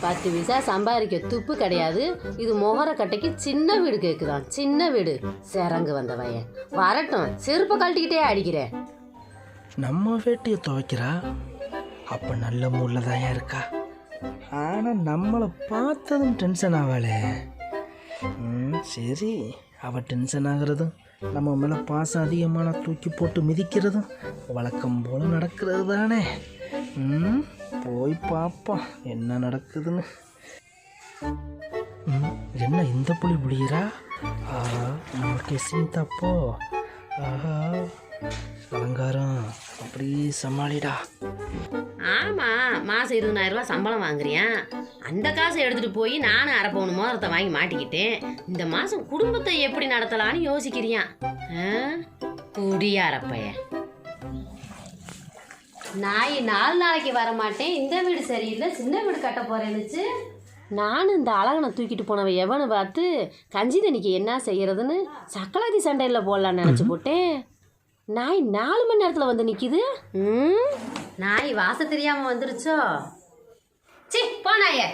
10 பைசா சம்பாதிக்க துப்பு கிடையாது. இது முகர கட்டைக்கு சின்ன வீடு கேக்குதான். சின்ன வீடு சிறங்கு வந்த பையன் வரட்டும், செருப்பை கழட்டிக்கிட்டே அடிக்கிறேன். நம்ம வேட்டியை துவைக்கிறா, அப்போ நல்ல மூடில் தான் இருக்கா. ஆனால் நம்மளை பார்த்ததும் டென்ஷன் ஆவாளே. சரி, அவள் டென்ஷன் ஆகிறதும் நம்ம மேலே பாசம் அதிகமான தூக்கி போட்டு மிதிக்கிறதும் வழக்கம் போல் நடக்கிறது தானே. போய் பார்ப்போம் என்ன நடக்குதுன்னு. என்ன இந்த புலி புளிகிறா? நமக்கு சீந்தப்போ அலங்காரம் அப்படியே சமாளிடா. ஆமா, மாசம் 20,000 ரூபாய் சம்பளம் வாங்குறியா? அந்த காசை எடுத்துட்டு போய் நானும் 1/2 பவுன் மோதிரத்தை வாங்கி மாட்டிக்கிட்டேன். இந்த மாசம் குடும்பத்தை எப்படி நடத்தலான்னு யோசிக்கிறியா? குடியாரப்பைய நாய் 4 நாளைக்கு வர மாட்டேன். இந்த வீடு சரியில்லை, சின்ன வீடு கட்ட போறேன்னுச்சு. நானும் இந்த அழகனை தூக்கிட்டு போனவன் எவனு பார்த்து கஞ்சி தண்ணிக்கு என்ன செய்யறதுன்னு சக்கலாதி சண்டையில் போடலான்னு நினச்சி போட்டேன். நாய் 4 மணி நேரத்தில் வந்து நிற்கிது. நாய் வாச தெரியாமல் வந்துருச்சோ? சி போ நாயே.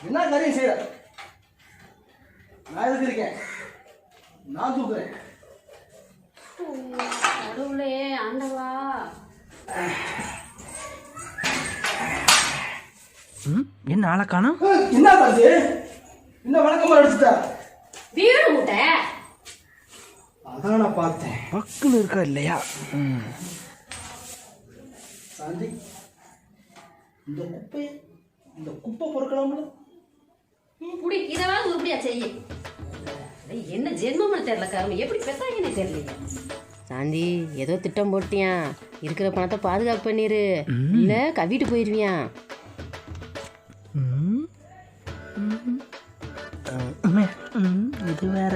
என்ன காரியம் செய்யற? நான் எதுக்கு இருக்கேன்? நான் தூக்குறேன். கடவுளே ஆண்டவா. என்ன ஆளை காணோம்? என்ன பாது? என்ன வழக்கமா அடிச்சுட்ட? வீடு மூட்டை. அதான் நான் பார்த்தேன். பக்குன்னு இருக்கா இல்லையா? சாந்தி, இந்த குப்பை பொறுக்கலாம்ல? புடி இதெல்லாம் உருப்படியா செய்ய. என்ன ஜென்மம்னு தெரியல, கரும எப்படி பெத்தாங்கன்னு தெரியல. சாந்தி, ஏதோ திட்டம் போட்டியான். இருக்கிற பணத்தை பாதுகாப்பு பண்ணிரு, இல்ல கவிட்டு போயிருவியான். இது வேற.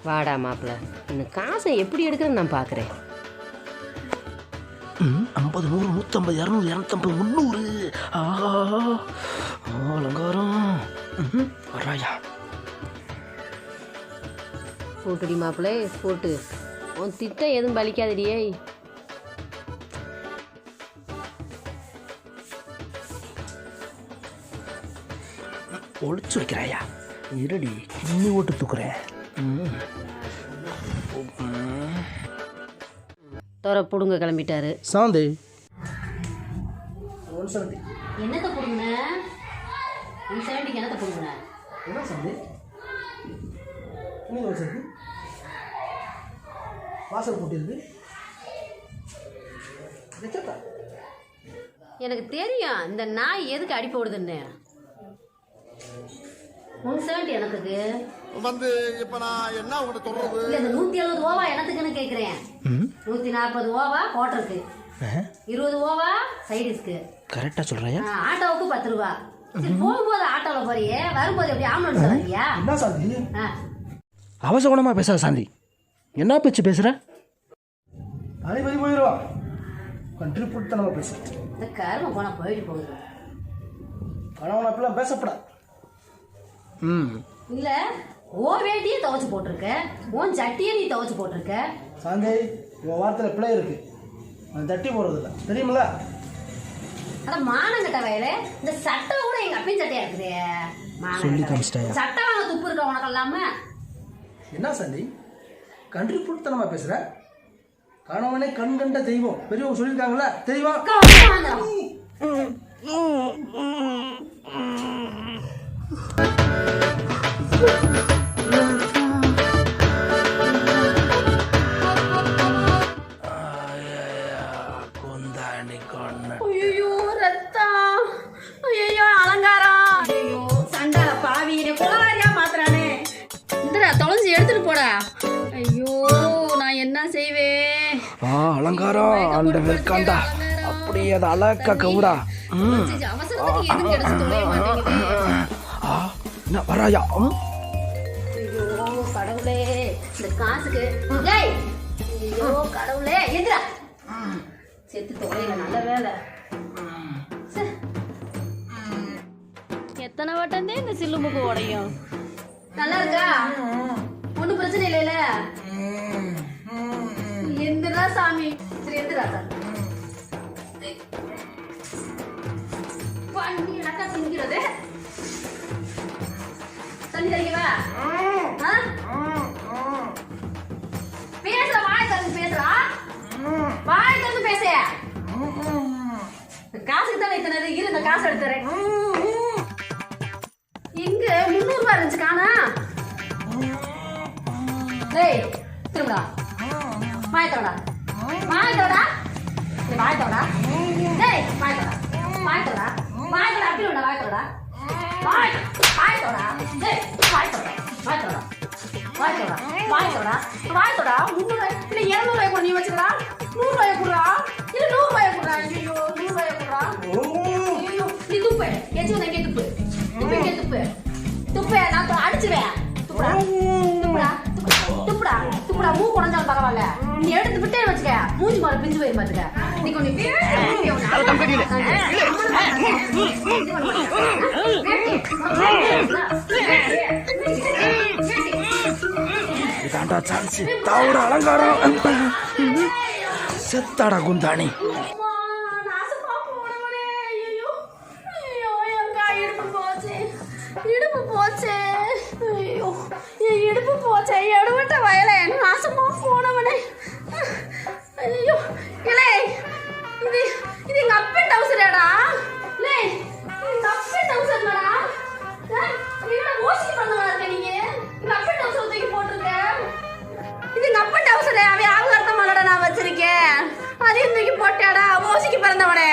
வாடா மாப்பிள்ள, இந்த காசை எப்படி எடுக்கிறேன்னு நான் பார்க்குறேன். 50, 100, 150, 200, 250, 300. ஆஹா, அலங்காரம். வராயா? போட்டுடி மாப்பிள்ளை, போட்டு. உன் திட்டம் எதுவும் பலிக்காதடியே. ஒழிச்சு வைக்கிறாயா? இருடி, கிண்ணி ஓட்டு தூக்குறேன். தோற புடுங்க கிளம்பிட்டாரு. சாந்தி, என்னத்தை புடுங்க? என்னத்தை புடுங்க? என்ன சாந்தி? என்ன வச்சிருக்கு? வாசல் போட்டிருக்கு. எனக்கு தெரியும் இந்த நாய் எதுக்கு அடி போடுதுன்னு. எனக்கு வந்து இப்ப நான் என்ன உங்கள்கிட்ட சொல்றது? இல்ல, இந்த 170 ஓவா எனத்துக்குன்னு கேக்குறேன். 140 ஓவா ஹோட்டலுக்கு, 20 ஓவா சைடிஸ்க்கு. கரெக்டா சொல்றியா? ஆட்டோவுக்கு 10 ரூபா. போகும்போது ஆட்டோல போறியே, வரும்போது எப்படி ஆம்புலன்ஸ் வரியா? என்ன சாந்தி? அவசகுணமா பேசாத சாந்தி. என்ன பேச்சு பேசுற? அனைவரி போயிடுவா. கண்ட்ரி புட்டு நம்ம பேச. இந்த கரும போனா போயிட்டு போகுது. கணவன் அப்படிலாம் பேசப்படா. இல்ல, ஓ வேட்டியே துவைச்சு போட்டிருக்க, உன் சட்டியை நீ துவைச்சு போட்டிருக்க. சாந்தி, உன் வார்த்தையில் பிள்ளை இருக்கு. நான் தட்டி போடுறதில்ல, தெரியுமில்ல? அட மானங்கட்ட வயலே, இந்த சட்டை கூட எங்க அப்பையும் சட்டையா இருக்குது. சொல்லி காமிச்சிட்டாயா? சட்டை வாங்க துப்பு இருக்க உனக்கு இல்லாம. என்ன சாந்தி, கண்ட்ரி புட்டுத்தனமா பேசுற? கணவனே கண் கண்ட தெய்வம், பெரியவங்க சொல்லியிருக்காங்களா? தெய்வம். ஐயோ ரத்தம், ஐயோ அலங்காரம், ஐயோ சண்டால பாவி, குலவாரியா மாத்துறானே. இந்தடா தொலைஞ்சி எடுத்துட்டு போடா. ஐயோ நான் என்ன செய்வேன்? அலங்காரம் அந்த வெக்காண்டா அப்படியே அதை அழகா கவுடா. அவசரத்துக்கு எதுக்கு எடுத்து தொலைய மாட்டேங்குது? என்ன வராயா? ஐயோ கடவுளே, இந்த காசுக்கு. ஐயோ கடவுளே, எதிரா செத்து தொலைல. நல்ல வேலை. எத்தனை வட்டந்தே இந்த சில்லுமுக்கு உடையும். நல்லா இருக்கா? ஒன்றும் பிரச்சனை இல்லைல்ல? சாமி. சரி எந்திரா சாமி. பண்ணி எனக்கா திங்கிறது. தண்ணி தருகிறா? பேசுற வாய் திறந்து பேசுறா. வாய் திறந்து பேச. காசுக்கு தானே இத்தனை இரு, இந்த காசு எடுத்துறேன். இங்க 300 ரூபாய் இருந்துச்சு காணா. டேய் திரும்படா. வாய் தரடா. வாய் தரடா. டேய் வாய் தரடா. டேய் வாய் தரடா. வாய் தரடா. வாய் தரடா. அப்படி விட வாய் தரடா. வாய் தரடா. டேய் வாய் தரடா. வாய் தரடா. வாய் தரடா. வாய் தரடா. வாய் தரடா. 300 இல்ல 200 ரூபாய் கொண்டு நீ வச்சுக்கடா. 100 ரூபாய் குடுறா. இல்ல 100 ரூபாய் குடுறா. ஐயோ 100 ரூபாய் குடுறா. ஐயோ நீ துப்பு. ஏச்சு உனக்கு துப்பு. துப்பு. துப்பு நான் அடிச்சுவேன். துப்புடா. துப்புடா. துப்புடா. துப்புடா. மூ குறைஞ்சாலும் பரவாயில்ல. நீ எடுத்து விட்டே வச்சுக்க. மூஞ்சி மாற பிஞ்சு போய் பாத்துக்க. நீ கொஞ்சம் இதாண்டா சான்ஸ். தாவுட அலங்காரம் செத்தாடா குந்தாணி. இடுப்பு போச்சே. ஐயோ என் இடுப்பு போச்சே. எடுவட்ட வயலை நாசமா போனவனே. ஐயோ இல்லை இது இது எங்க அப்பன் டவுசரேடா. இல்லை எங்க அப்பன் டவுசர் மேடா. என்ன ஓசி பண்ணவா இருக்க நீங்க? எங்க அப்பன் டவுசர் தூக்கி போட்டிருக்க. இது எங்க அப்பன் டவுசரே. அவன் ஆகுறத மலடா நான் வச்சிருக்கேன். அதையும் தூக்கி போட்டாடா. ஓசிக்கு பிறந்தவனே.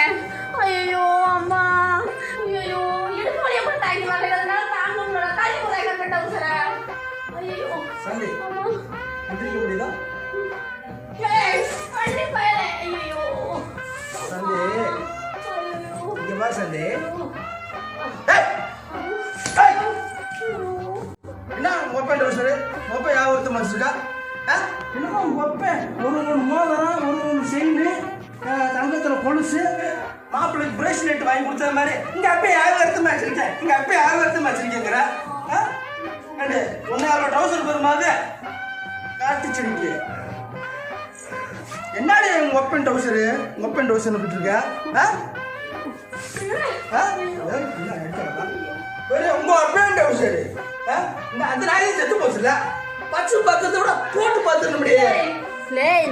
ஐயோ அம்மா. ஐயோ இடுப்பு வழியா கூட தாங்கி வரல. தாங்க முடியல. தள்ளி போறாங்க அப்பன் டவுசரே. ஐயோ சந்தி அம்மா. எந்திரிக்க முடியுதா? ஏய் அண்ணி பயலே. ஐயோ சந்தி ஐயோ இங்க வா சந்தி. என்ன ஒப்பன் டவுசரு ஒப்ப யாவத்து மனுஷருக்கா? என்னமா ஒப்பன் ஒரு மோதிரம் ஒரு செயின் தங்கத்துல கொலுசு மாப்பிள்ளைக்கு பிரேஸ்லெட் வாங்கி கொடுத்த மாதிரி இங்க அப்ப யாரும் எடுத்து வச்சிருக்கேன். இங்க அப்ப யாரும் எடுத்து வச்சிருக்கேங்கிற ஒன்னு யாரோட டவுசர் பெருமாது காட்டுச்செடிக்கு என்னடி உங்க ஒப்பன் டவுசரு ஒப்பன் டவுசர் இருக்க? உங்க ஒப்பன் டவுசரு அந்த நாளையும் செத்து போச்சுல. பச்சு பக்கத்தோட போட்டு பார்த்துக்க முடியாது. லேய்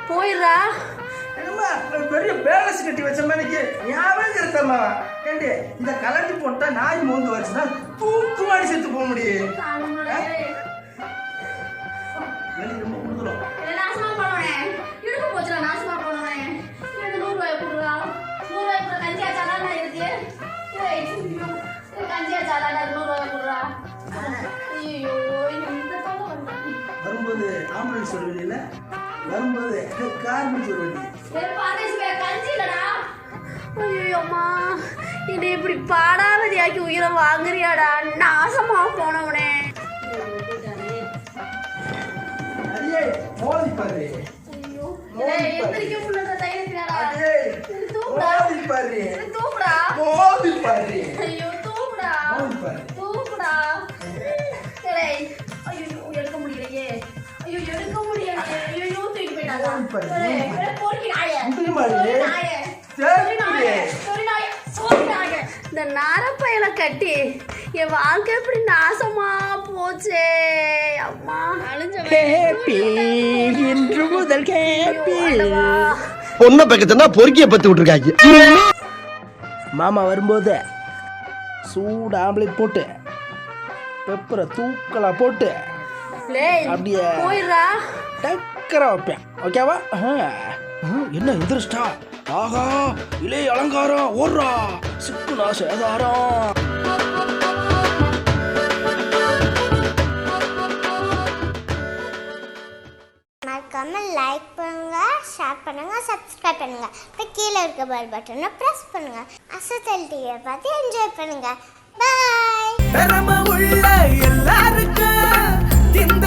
போயிடுறா. என்னம்மா பெரிய பேலஸ் கட்டி வச்ச மாதிரிக்கு ஞாபகம் இருக்கம்மா. ஏண்டி இந்த கலட்டி போட்டா நாய் மூந்து வச்சுன்னா தூக்கு மாடி செத்து போக முடியும். ரொம்ப கொடுக்குறோம். நாசமா போனவனே. இடுப்பு போச்சுடா. நாசமா போனவனே. எனக்கு 100 ரூபாய் கொடுறா. 100 ரூபாய் கூட கஞ்சியா சாலானா இருக்கு. ஏய் கஞ்சியா சாலானா 100 ரூபாய் கொடுறா. ஐயோ இந்த தொலை வந்து வரும்போது ஆம்புலன்ஸ் வருவீங்க, வரும்போது கார்மெண்ட்ஸ் வருவீங்க. ஐயோம்மா என்னை இப்படி பாடாவதியாக்கி உயிரை வாங்குறியாடா. நாசமா போனவனே. அடியே மோதி பாரு. ஐயோ எந்திரிக்க முடியல தைரியத்தினாடா. மோதி பாரு. தூக்குடா. மோதி பாரு. ஐயோ தூக்குடா. மோதி பாரு. தூக்குடா. டேய் ஐயோ எடுக்க முடியலையே. ஐயோ எடுக்க முடியலையே. ஐயோ தூக்கி போயிட்டாங்க. டேய் போறீங்க நாயே. முட்டி மாடு. நாயே. சரி நாயே. இந்த நாரப்பையில கட்டி என் வாழ்க்கை எப்படி நாசமா போச்சே. அம்மா ஹேப்பி இன்று முதல் ஹேப்பி. பொண்ணை பக்கத்துனா பொறுக்கிய பத்து விட்டுருக்காங்க. மாமா வரும்போது சூடு ஆம்லேட் போட்டு பெப்பரை தூக்கலா போட்டு அப்படியே போயிடுறா. டக்கரை வைப்பேன். ஓகேவா? என்ன எந்திரிச்சிட்டா? ஆஹா இளைய அலங்காரம் ஓடுறா சிக்குனா சேதாரம். மறக்காம லைக் பண்ணுங்க, ஷேர் பண்ணுங்க, சப்ஸ்கிரைப் பண்ணுங்க. இப்போ கீழே இருக்க பெல் பட்டனை ப்ரெஸ் பண்ணுங்க. அசத்தல் டிவியை பார்த்து என்ஜாய் பண்ணுங்க. பாய். திறமை உள்ள எல்லாருக்கும் இந்த